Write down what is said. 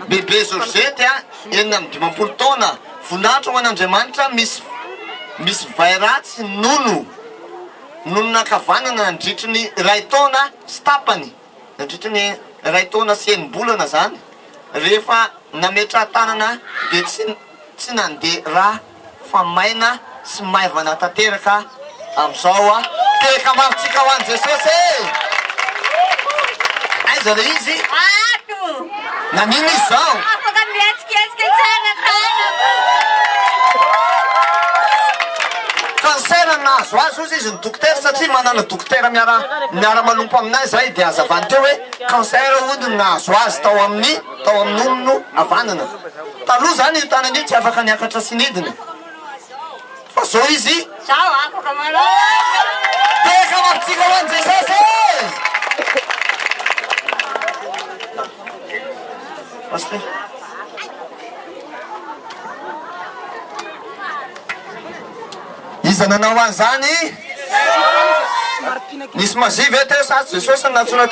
bebe zorzety a enina amin'ny 20 taona voninahitra ho an'Andriamanitra misy vairatsy nononakavanana nandritry ny ray taona sy tapany, nandritry ny ray taona sy enim-bolana zany, rehefa nametra tanana dia tsy nandeha raha fa maina sy maivana tanteraka amin'izao a. Teka maritsika ho an'i Jesosy e! Aiza le izy? Nanino izy zao? Afaka mihetsiketsika tsara tanako. Kansera nahazo azy ozy izy ny dokotera, satria manana dokotera miara-manompo aminazy zay dia azavany teo hoe kansera ony nahazo azy tao amin'ny onono avanana. Taloha zany io tanany io tsy afaka niakatra sinidina. Fa zao izy Zao afaka manao. teka maritsika ho an'i Jesosy e! Pastor. Iza nanao an'izany? Nisy mazivy teo sa Jesosy natsona